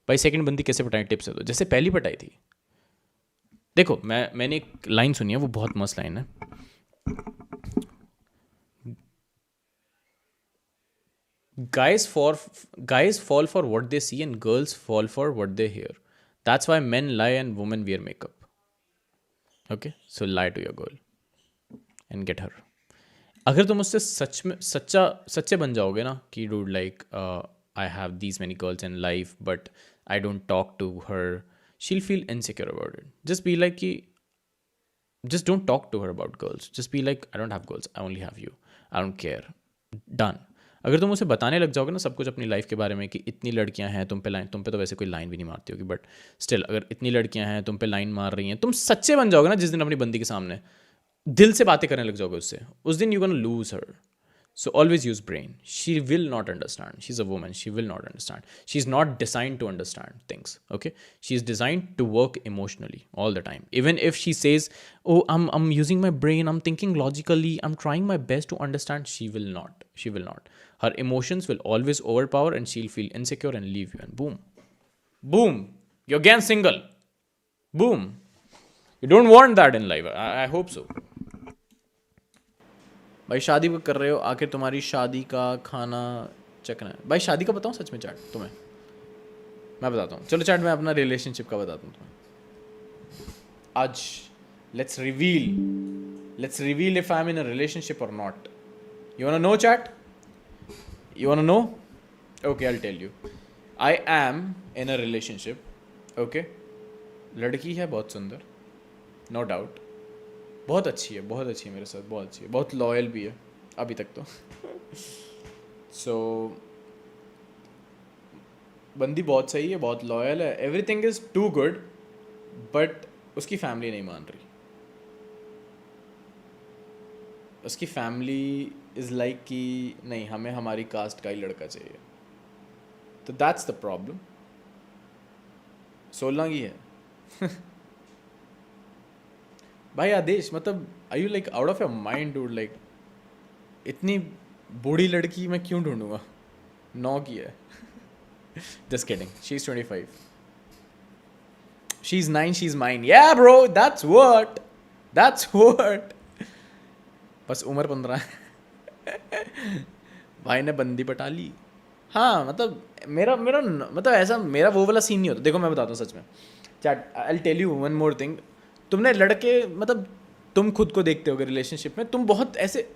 भाई सेकंड बंदी कैसे पटाएं, टिप्स है तो जैसे पहली पटाई थी। देखो मैंने एक लाइन सुनी है, वो बहुत मस्त लाइन है। guys for guys fall for what they see and girls fall for what they hear. That's why men lie and women wear makeup. Okay, so lie to your girl and get her. अगर तुम उससे सच में सच्चे बन जाओगे ना कि dude like I have these many girls in life but I don't talk to her, she'll feel insecure about it. Just be like कि just don't talk to her about girls, just be like I don't have girls, I only have you, I don't care, done। अगर तुम उसे बताने लग जाओगे ना सब कुछ अपनी लाइफ के बारे में कि इतनी लड़कियां हैं तुम पे, लाइन तुम पे तो वैसे कोई लाइन भी नहीं मारती होगी बट स्टिल, अगर इतनी लड़कियां हैं तुम पे लाइन मार रही हैं, तुम सच्चे बन जाओगे ना जिस दिन अपनी बंदी के सामने, दिल से बातें करने लग जाओगे उससे, उस दिन you gonna lose her. So always use brain. She will not understand. She's a woman. She will not understand. She's not designed to understand things. Okay. She's designed to work emotionally all the time. Even if she says, "Oh, I'm using my brain. I'm thinking logically. I'm trying my best to understand." She will not. She will not. Her emotions will always overpower, and she'll feel insecure and leave you. And boom, boom, you're again single. Boom. You don't want that in life. I hope so. भाई शादी कर रहे हो, आखिर तुम्हारी शादी का खाना चखना है। भाई शादी का बताऊँ सच में चैट तुम्हें, मैं बताता हूँ। चलो चैट मैं अपना रिलेशनशिप का बताता हूँ तुम्हें आज। Let's reveal if I am in a relationship और not. You wanna know chat? You wanna know? Okay I will tell you. I am in a relationship. Okay, लड़की है बहुत सुंदर, नो डाउट, बहुत अच्छी है, बहुत अच्छी है मेरे साथ, बहुत अच्छी है, बहुत लॉयल भी है अभी तक तो। सो बंदी बहुत सही है, बहुत लॉयल है, everything is too good, but उसकी फैमिली नहीं मान रही। उसकी फैमिली इज़ लाइक कि नहीं, हमें हमारी कास्ट का ही लड़का चाहिए। तो दैट्स द प्रॉब्लम। 16 की है। भाई आदेश, मतलब I you like out of your mind dude? Like इतनी बूढ़ी लड़की मैं क्यों ढूंढूंगा? 9 की है। Just kidding, she is 25, she is 9, she is mine. Yeah bro, that's what. बस उम्र 15 है। भाई ने बंदी पटा ली। हाँ मतलब मेरा मेरा मतलब ऐसा मेरा वो वाला सीन नहीं होता। देखो मैं बताता हूँ सच में chat, I will tell you one more thing. तुमने लड़के, मतलब तुम खुद को देखते होगे रिलेशनशिप में, तुम बहुत ऐसे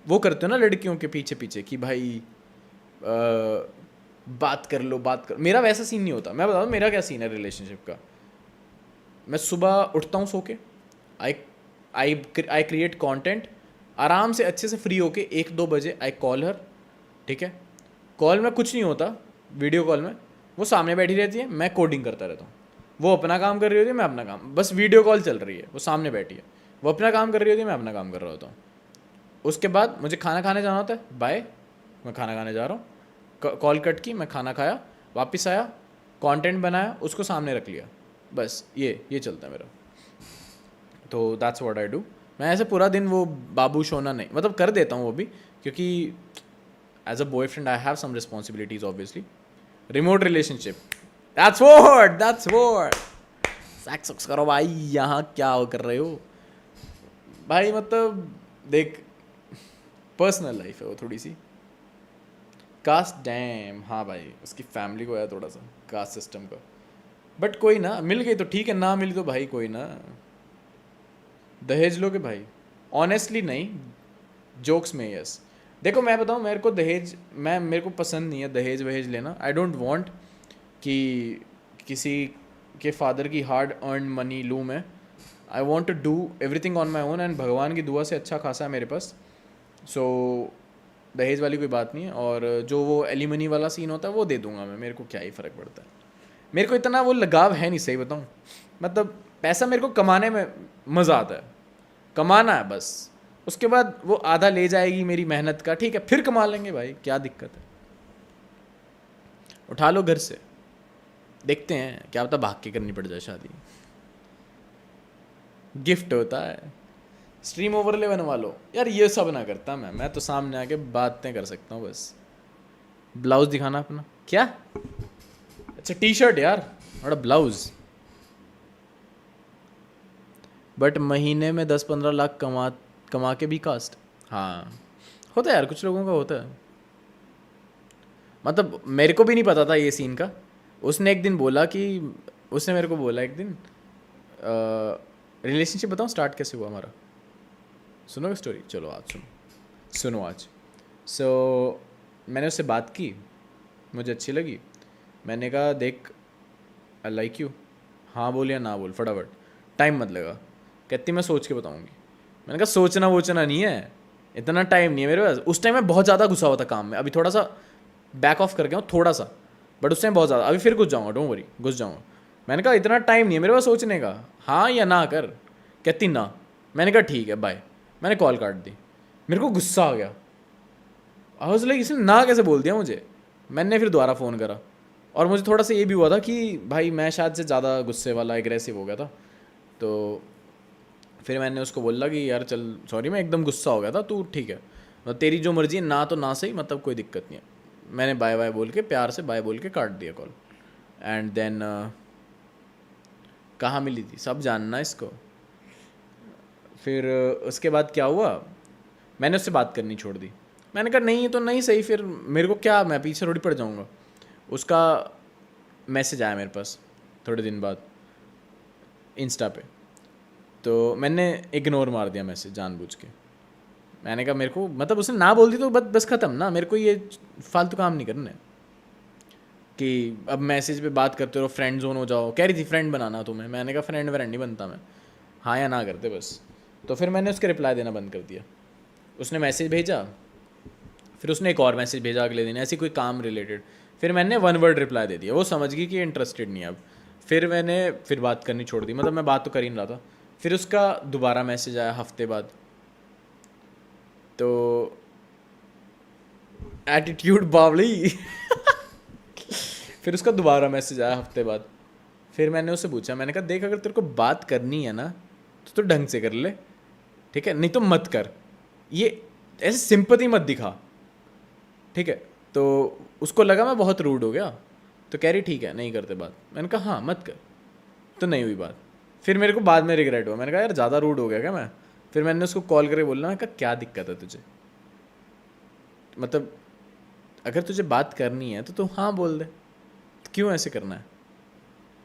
वो करते हो ना लड़कियों के पीछे पीछे कि भाई बात कर लो, बात कर। मेरा वैसा सीन नहीं होता। मैं बताता हूँ मेरा क्या सीन है रिलेशनशिप का। मैं सुबह उठता हूँ सो के, आई आई क्रिएट कॉन्टेंट, आराम से अच्छे से फ्री होके 1-2 बजे आई कॉल हर। ठीक है, कॉल में कुछ नहीं होता, वीडियो कॉल में वो सामने बैठी रहती है, मैं कोडिंग करता रहता हूँ, वो अपना काम कर रही होती है, मैं अपना काम, बस वीडियो कॉल चल रही है, वो सामने बैठी है, वो अपना काम कर रही होती है, मैं अपना काम कर रहा होता हूँ। उसके बाद मुझे खाना खाने जाना होता है, बाय, मैं खाना खाने जा रहा हूँ, कॉल कट की, मैं खाना खाया, वापस आया, कंटेंट बनाया, उसको सामने रख लिया, बस ये चलता है मेरा। तो दैट्स व्हाट आई डू। मैं ऐसे पूरा दिन वो बाबू सोना नहीं, मतलब कर देता हूँ वो भी, क्योंकि as a boyfriend I have some responsibilities obviously. Remote relationship, that's what. Sex करो भाई, यहाँ क्या हो कर रहे हो भाई? मतलब देख, पर्सनल लाइफ है वो थोड़ी सी। कास्ट, डैम, हाँ भाई उसकी फैमिली को है थोड़ा सा कास्ट सिस्टम का, बट कोई ना, मिल गई तो ठीक है, ना मिली तो भाई कोई ना, दहेज लोगे भाई? ऑनेस्टली नहीं, जोक्स में यस। देखो मैं बताऊँ, मेरे को दहेज, मेरे को पसंद नहीं है दहेज वहेज लेना। आई डोंट वांट कि किसी के फादर की हार्ड अर्न मनी लूँ मैं। I want to do everything on my own, and भगवान की दुआ से अच्छा खासा है मेरे पास। सो दहेज वाली कोई बात नहीं है। और जो वो एलिमनी वाला सीन होता है वो दे दूंगा मैं, मेरे को क्या ही फ़र्क पड़ता है। मेरे को इतना वो लगाव है नहीं, सही बताऊँ। मतलब पैसा मेरे को कमाने में मज़ा आता है, कमाना है बस, उसके बाद वो आधा ले जाएगी मेरी मेहनत का, ठीक है, फिर कमा लेंगे भाई, क्या दिक्कत है। उठा लो घर से, देखते हैं क्या पता भाग के करनी पड़ जाए शादी, गिफ्ट होता है। स्ट्रीम ओवरले बनवा लो यार, ये सब ना करता मैं तो सामने आके बातें कर सकता हूँ बस। ब्लाउज दिखाना अपना, क्या अच्छा टी शर्ट यार, बड़ा ब्लाउज। बट महीने में 10-15 लाख कमा कमा के भी कास्ट। हाँ होता है यार, कुछ लोगों का होता है। मतलब मेरे को भी नहीं पता था ये सीन का। उसने एक दिन बोला कि, उसने मेरे को बोला एक दिन, रिलेशनशिप बताऊँ स्टार्ट कैसे हुआ हमारा, सुनोगे स्टोरी? चलो आज सुनो आज। सो मैंने उससे बात की, मुझे अच्छी लगी। मैंने कहा देख, आई लाइक यू, हाँ बोल या ना बोल फटाफट, टाइम मत लगा। कहती मैं सोच के बताऊंगी। मैंने कहा सोचना वोचना नहीं है, इतना टाइम नहीं है मेरे पास। उस टाइम मैं बहुत ज़्यादा घुसा हुआ था काम में, अभी थोड़ा सा बैक ऑफ कर गया हूँ थोड़ा सा, बट उस टाइम बहुत ज़्यादा, अभी फिर घुस जाऊँगा, डोंट वरी घुस जाऊँगा। मैंने कहा इतना टाइम नहीं है मेरे पास सोचने का, हाँ या ना कर। कहती ना। मैंने कहा ठीक है बाय। मैंने कॉल काट दी। मेरे को गुस्सा आ गया, आई वाज लाइक इसने ना कैसे बोल दिया मुझे। मैंने फिर दोबारा फ़ोन करा, और मुझे थोड़ा सा ये भी हुआ था कि भाई मैं शायद से ज़्यादा गुस्से वाला एग्रेसिव हो गया था। तो फिर मैंने उसको बोला कि यार चल सॉरी, मैं एकदम गुस्सा हो गया था, तू ठीक है मतलब तेरी जो मर्ज़ी है, ना तो ना सही, मतलब कोई दिक्कत नहीं है। मैंने बाय बाय बोल के, प्यार से बाय बोल के काट दिया कॉल। एंड देन कहाँ मिली थी सब जानना इसको। फिर उसके बाद क्या हुआ, मैंने उससे बात करनी छोड़ दी। मैंने कहा नहीं ये तो नहीं सही, फिर मेरे को क्या, मैं पीछे थोड़ी पड़ जाऊँगा। उसका मैसेज आया मेरे पास थोड़े दिन बाद इंस्टा पे, तो मैंने इग्नोर मार दिया मैसेज जानबूझ के। मैंने कहा मेरे को मतलब उसने ना बोल दी तो बस ख़त्म ना, मेरे को ये फालतू काम नहीं करना है कि अब मैसेज पे बात करते रहो, फ्रेंड जोन हो जाओ। कह रही थी फ्रेंड बनाना तुम्हें, मैंने कहा फ्रेंड व्रेंड नहीं बनता मैं, हाँ या ना करते बस। तो फिर मैंने उसके रिप्लाई देना बंद कर दिया। उसने मैसेज भेजा, फिर उसने एक और मैसेज भेजा अगले दिन ऐसी कोई काम रिलेटेड, फिर मैंने वन वर्ड रिप्लाई दे दिया। वो समझ गई कि इंटरेस्टेड नहीं है अब। फिर मैंने फिर बात करनी छोड़ दी, मतलब मैं बात तो कर ही नहीं रहा था। फिर उसका दोबारा मैसेज आया हफ्ते बाद, तो एटीट्यूड बावली फिर उसका दोबारा मैसेज आया हफ्ते बाद। फिर मैंने उससे पूछा, मैंने कहा देख अगर तेरे को बात करनी है ना तो ढंग से कर ले, ठीक है, नहीं तो मत कर, ये ऐसे सिंपैथी मत दिखा, ठीक है। तो उसको लगा मैं बहुत रूड हो गया, तो कह रही ठीक है नहीं करते बात। मैंने कहा हाँ मत कर, तो नहीं हुई बात। फिर मेरे को बाद में रिग्रेट हुआ, मैंने कहा यार ज़्यादा रूड हो गया क्या मैं। फिर मैंने उसको कॉल करके बोला, मैं कहा क्या दिक्कत है तुझे, मतलब अगर तुझे बात करनी है तो तू हाँ बोल दे, तो क्यों ऐसे करना है।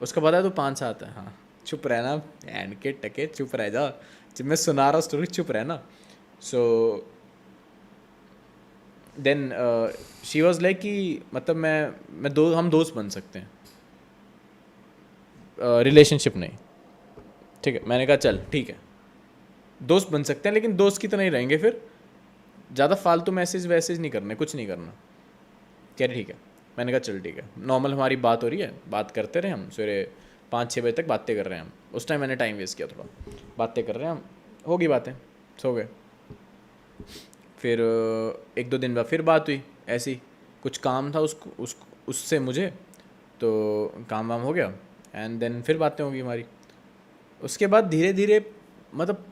उसका पता है तू 5 सात है, हाँ चुप रहना एंड के टके, चुप रह जा, जब मैं सुना रहा स्टोरी चुप रहना। So then she was like कि मतलब हम दोस्त बन सकते हैं, रिलेशनशिप नहीं, ठीक है। मैंने कहा चल ठीक है दोस्त बन सकते हैं, लेकिन दोस्त की तरह ही रहेंगे, फिर ज़्यादा फालतू मैसेज वैसेज नहीं करने, कुछ नहीं करना। कह रही ठीक है। मैंने कहा चल ठीक है, नॉर्मल हमारी बात हो रही है, बात करते रहे हम, सवेरे 5-6 बजे तक बातें कर रहे हैं हम। उस टाइम मैंने टाइम वेस्ट किया थोड़ा, बातें कर रहे हैं हम, होगी बातें, सो गए। फिर 1-2 दिन बाद फिर बात हुई ऐसी, कुछ काम था उससे मुझे, तो काम वाम हो गया एंड देन फिर बातें होगी हमारी। उसके बाद धीरे धीरे मतलब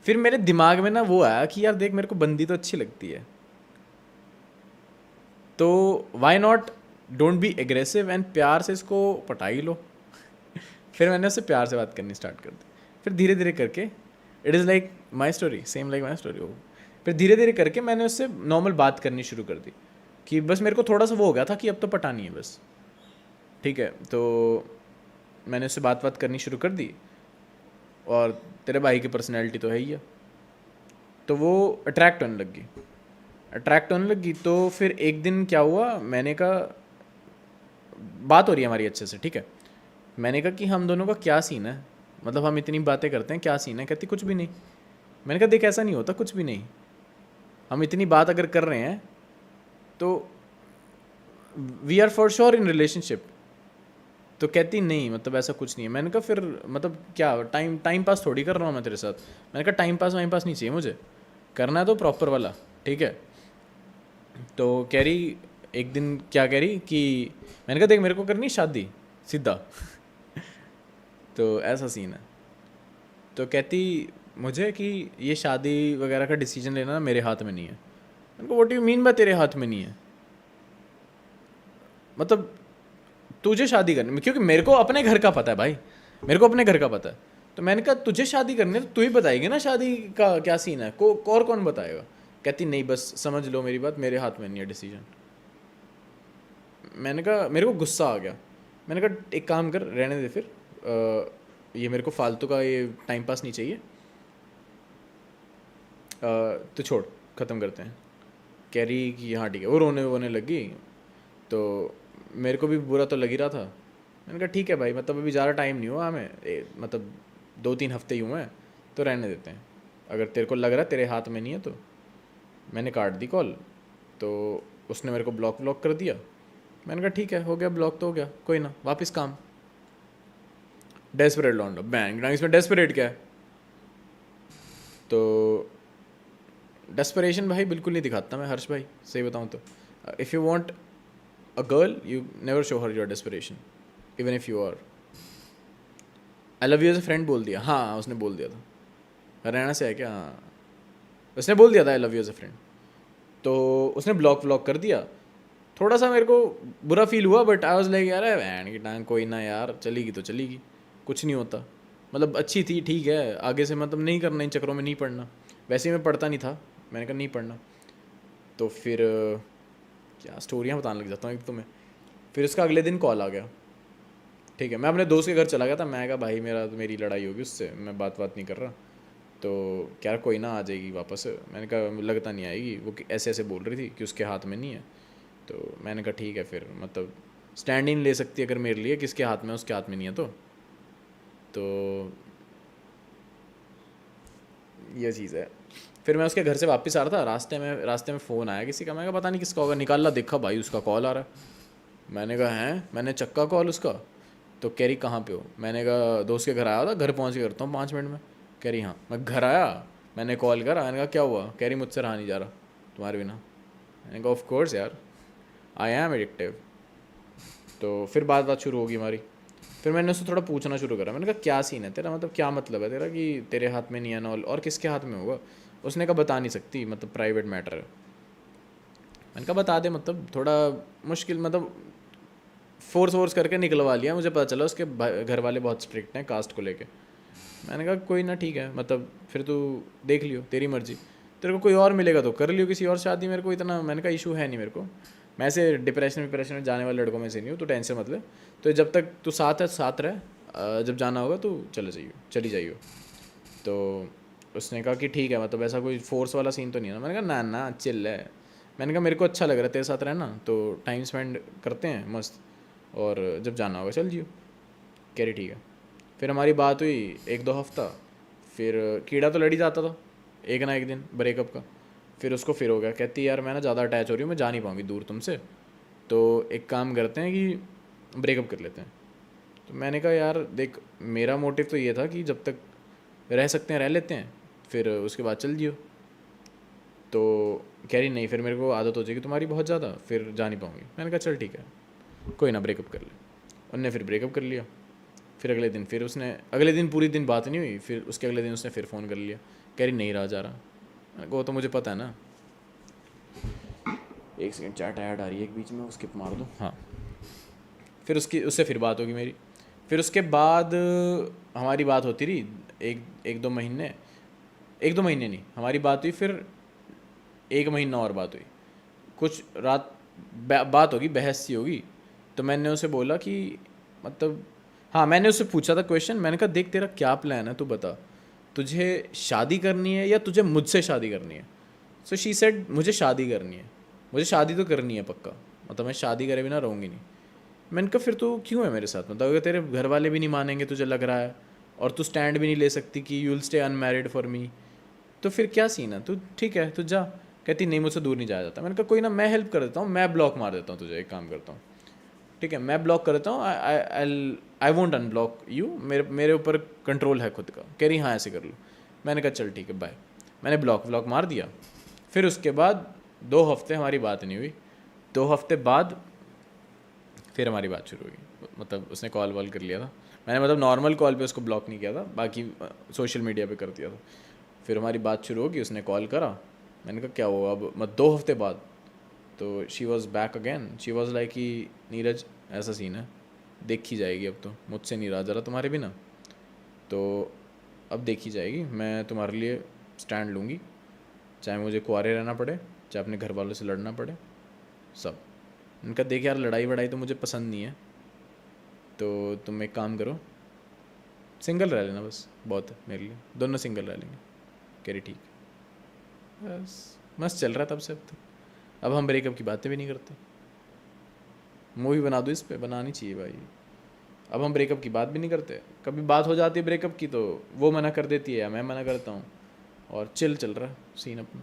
फिर मेरे दिमाग में ना वो आया कि यार देख मेरे को बंदी तो अच्छी लगती है, तो why not don't be aggressive and प्यार से इसको पटा ही लो। फिर मैंने उससे प्यार से बात करनी स्टार्ट कर दी। फिर धीरे धीरे करके, it is like my story, same like my story. फिर धीरे धीरे करके मैंने उससे नॉर्मल बात करनी शुरू कर दी, कि बस मेरे को थोड़ा सा वो हो गया था कि अब तो पटानी है बस, ठीक है। तो मैंने उससे बात करनी शुरू कर दी, और तेरे भाई की पर्सनैलिटी तो है ही है, तो वो अट्रैक्ट होने लगी। तो फिर एक दिन क्या हुआ, मैंने कहा बात हो रही है हमारी अच्छे से, ठीक है। मैंने कहा कि हम दोनों का क्या सीन है, मतलब हम इतनी बातें करते हैं, क्या सीन है। कहती कुछ भी नहीं। मैंने कहा देख ऐसा नहीं होता, कुछ भी नहीं, हम इतनी बात अगर कर रहे हैं तो we are for sure in relationship. तो कहती नहीं मतलब ऐसा कुछ नहीं है। मैंने कहा फिर मतलब क्या टाइम पास थोड़ी कर रहा हूँ मैं तेरे साथ। मैंने कहा टाइम पास नहीं चाहिए मुझे, करना है तो प्रॉपर वाला, ठीक है। तो कह रही एक दिन क्या कह रही कि मैंने कहा देख मेरे को करनी शादी सीधा तो ऐसा सीन है। तो कहती मुझे कि ये शादी वगैरह का डिसीजन लेना मेरे हाथ में नहीं है। मैंने कहा what do you mean by तेरे हाथ में नहीं है, मतलब तुझे शादी करनी, क्योंकि मेरे को अपने घर का पता है भाई, मेरे को अपने घर का पता है। तो मैंने कहा तुझे शादी करनी है तो तू ही बताएगी ना शादी का क्या सीन है, और कौन बताएगा। कहती नहीं बस समझ लो मेरी बात, मेरे हाथ में नहीं है डिसीजन। मैंने कहा, मेरे को गुस्सा आ गया। मैंने कहा एक काम कर, रहने दे फिर, ये मेरे को फालतू का ये टाइम पास नहीं चाहिए, तो छोड़, ख़त्म करते हैं। कह रही कि हाँ ठीक है। वो रोने वोने लगी, तो मेरे को भी बुरा तो लग ही रहा था। मैंने कहा ठीक है भाई, मतलब अभी ज़्यादा टाइम नहीं हुआ हमें, मतलब 2-3 हफ्ते ही हुए हैं, तो रहने देते हैं। अगर तेरे को लग रहा है तेरे हाथ में नहीं है तो। मैंने काट दी कॉल, तो उसने मेरे को ब्लॉक कर दिया। मैंने कहा ठीक है, हो गया ब्लॉक तो हो गया, कोई ना, वापस काम। डेस्परेट लौंडा, बैंक इसमें डेस्परेट क्या है। तो डेस्परेशन भाई बिल्कुल नहीं दिखाता मैं हर्ष भाई, सही बताऊँ तो। If you want a girl you never show her your desperation, even if you are. I love you as a friend बोल दिया, हाँ उसने बोल दिया था, हरियाणा से है क्या, हाँ उसने बोल दिया था I love you as a friend. तो उसने ब्लॉक कर दिया। थोड़ा सा मेरे को बुरा फील हुआ, बट आई वाज लाइक यार बहन की टांग, कोई ना यार, चलेगी तो चलेगी, कुछ नहीं होता। मतलब अच्छी थी, ठीक है, आगे से मतलब नहीं करना, इन चक्करों में नहीं पढ़ना। वैसे ही मैं पढ़ता नहीं था, मैंने कहा नहीं पढ़ना। तो फिर क्या स्टोरियाँ बताने लग जाता हूँ एक तो मैं। फिर उसका अगले दिन कॉल आ गया, ठीक है, मैं अपने दोस्त के घर चला गया था। मैं कहा भाई मेरी लड़ाई होगी उससे, मैं बात नहीं कर रहा। तो क्या कोई ना आ जाएगी वापस। मैंने कहा लगता नहीं आएगी, वो ऐसे ऐसे बोल रही थी कि उसके हाथ में नहीं है। तो मैंने कहा ठीक है फिर, मतलब स्टैंड इन ले सकती है अगर मेरे लिए, किसके हाथ में है, उसके हाथ में नहीं है तो ये चीज़ है। फिर मैं उसके घर से वापस आ रहा था, रास्ते में फ़ोन आया किसी का। मैं कहा पता नहीं किसका होगा, निकाला देखा भाई उसका कॉल आ रहा है। मैंने कहा हैं, मैंने चक्का कॉल उसका। तो कह रही कहाँ पे हो। मैंने कहा दोस्त के घर आया था, घर पहुँच के करता हूँ 5 मिनट में। कह रही हाँ। मैं घर आया, मैंने कॉल करा, मैंने कहा क्या हुआ। कह रही मुझसे रहा नहीं जा रहा तुम्हारे बिना। मैंने कहा ऑफ कोर्स यार, आई एम एडिक्टिव। तो फिर बात शुरू होगी हमारी। फिर मैंने उससे थोड़ा पूछना शुरू करा। मैंने कहा क्या सीन है तेरा, मतलब क्या मतलब है तेरा कि तेरे हाथ में नहीं है ना, और किसके हाथ में होगा। उसने कहा बता नहीं सकती, मतलब प्राइवेट मैटर है। मैंने कहा बता दे, मतलब थोड़ा मुश्किल, मतलब फोर्स करके निकलवा लिया। मुझे पता चला उसके घर वाले बहुत स्ट्रिक्ट हैं कास्ट को लेके। मैंने कहा कोई ना ठीक है, मतलब फिर तू देख लियो, तेरी मर्जी, तेरे को कोई और मिलेगा तो कर लियो किसी और शादी, मेरे को इतना, मैंने कहा इशू है नहीं मेरे को। मैं ऐसे डिप्रेशन में जाने वाले लड़कों में से नहीं हूँ, तो टेंशन मत ले। तो जब तक तू साथ रहे, जब जाना होगा तो चली जाइयो। तो उसने कहा कि ठीक है, मतलब ऐसा कोई फोर्स वाला सीन तो नहीं है ना। मैंने कहा ना ना चिल है। मैंने कहा मेरे को अच्छा लग रहा है तेरे साथ रहना, तो टाइम स्पेंड करते हैं मस्त, और जब जाना होगा चल जियो। कह रही ठीक है। फिर हमारी बात हुई 1-2 हफ्ता। फिर कीड़ा तो लड़ ही जाता था एक ना एक दिन ब्रेकअप का। फिर उसको फिर हो गया, कहती यार मैं ना ज़्यादा अटैच हो रही हूँ, मैं जा नहीं पाऊँगी दूर तुमसे, तो एक काम करते हैं कि ब्रेकअप कर लेते हैं। तो मैंने कहा यार देख, मेरा मोटिव तो ये था कि जब तक रह सकते हैं रह लेते हैं, फिर उसके बाद चल जियो। तो कह रही नहीं, फिर मेरे को आदत हो जाएगी तुम्हारी बहुत ज़्यादा, फिर जा नहीं पाऊँगी। मैंने कहा चल ठीक है, कोई ना ब्रेकअप कर ले। उनने फिर ब्रेकअप कर लिया। फिर अगले दिन पूरी दिन बात नहीं हुई। फिर उसके अगले दिन उसने फिर फ़ोन कर लिया, कह रही नहीं रहा जा रहा। मैंने कहा वो तो मुझे पता है ना। एक सेकंड, चाट ऐड आ रही है एक बीच में, स्किप मार दो। हाँ, फिर उससे फिर बात होगी मेरी। फिर उसके बाद हमारी बात होती रही एक दो महीने, 1-2 महीने नहीं, हमारी बात हुई। फिर 1 महीना और बात हुई। कुछ रात बात होगी, बहस सी होगी। तो मैंने उसे बोला कि मतलब, हाँ मैंने उससे पूछा था क्वेश्चन। मैंने कहा देख तेरा क्या प्लान है, तू बता, तुझे शादी करनी है या तुझे मुझसे शादी करनी है। सो शी सेड मुझे शादी करनी है, मुझे शादी तो करनी है पक्का, मतलब मैं शादी करे बिना रहूँगी नहीं। मैंने कहा फिर तू क्यों है मेरे साथ, मतलब अगर तेरे घर वाले भी नहीं मानेंगे तुझे लग रहा है, और तू स्टैंड भी नहीं ले सकती कि you will stay unmarried for me, तो फिर क्या सीन है, तू ठीक है तू जा। कहती नहीं मुझसे दूर नहीं जाया जाता। मैंने कहा कोई ना, मैं हेल्प कर देता हूँ, मैं ब्लॉक मार देता हूँ तुझे, एक काम करता हूँ, ठीक है मैं ब्लॉक कर देता हूँ, आई वोंट अनब्लॉक यू, मेरे ऊपर कंट्रोल है खुद का। कह रही हाँ ऐसे कर लो। मैंने कहा चल ठीक है बाय। मैंने ब्लॉक मार दिया। फिर उसके बाद 2 हफ्ते हमारी बात नहीं हुई। 2 हफ्ते बाद फिर हमारी बात शुरू हुई, मतलब उसने कॉल वॉल कर लिया था। मैंने मतलब नॉर्मल कॉल पे उसको ब्लॉक नहीं किया था, बाकी सोशल मीडिया पे कर दिया था। फिर हमारी बात शुरू होगी, उसने कॉल करा। मैंने कहा क्या हुआ अब, मतलब 2 हफ्ते बाद। तो she was back again, she was like कि नीरज ऐसा सीन है, देखी जाएगी अब तो, मुझसे नहीं रहा ज़रा तुम्हारे बिना, तो अब देखी जाएगी। मैं तुम्हारे लिए स्टैंड लूँगी, चाहे मुझे कुंवारे रहना पड़े, चाहे अपने घर वालों से लड़ना पड़े, सब। उनका देख यार, लड़ाई वड़ाई तो मुझे पसंद नहीं है, तो तुम एक काम करो, सिंगल रह लेना बस, बहुत है मेरे लिए, दोनों सिंगल रह लेंगे। कह रही ठीक है। बस मस्त चल रहा है तब से अब तक। अब हम ब्रेकअप की बातें भी नहीं करते। मूवी बना दो इस पे, बनानी चाहिए भाई। अब हम ब्रेकअप की बात भी नहीं करते, कभी बात हो जाती है ब्रेकअप की तो वो मना कर देती है या मैं मना करता हूँ, और चिल चल रहा है सीन अपना।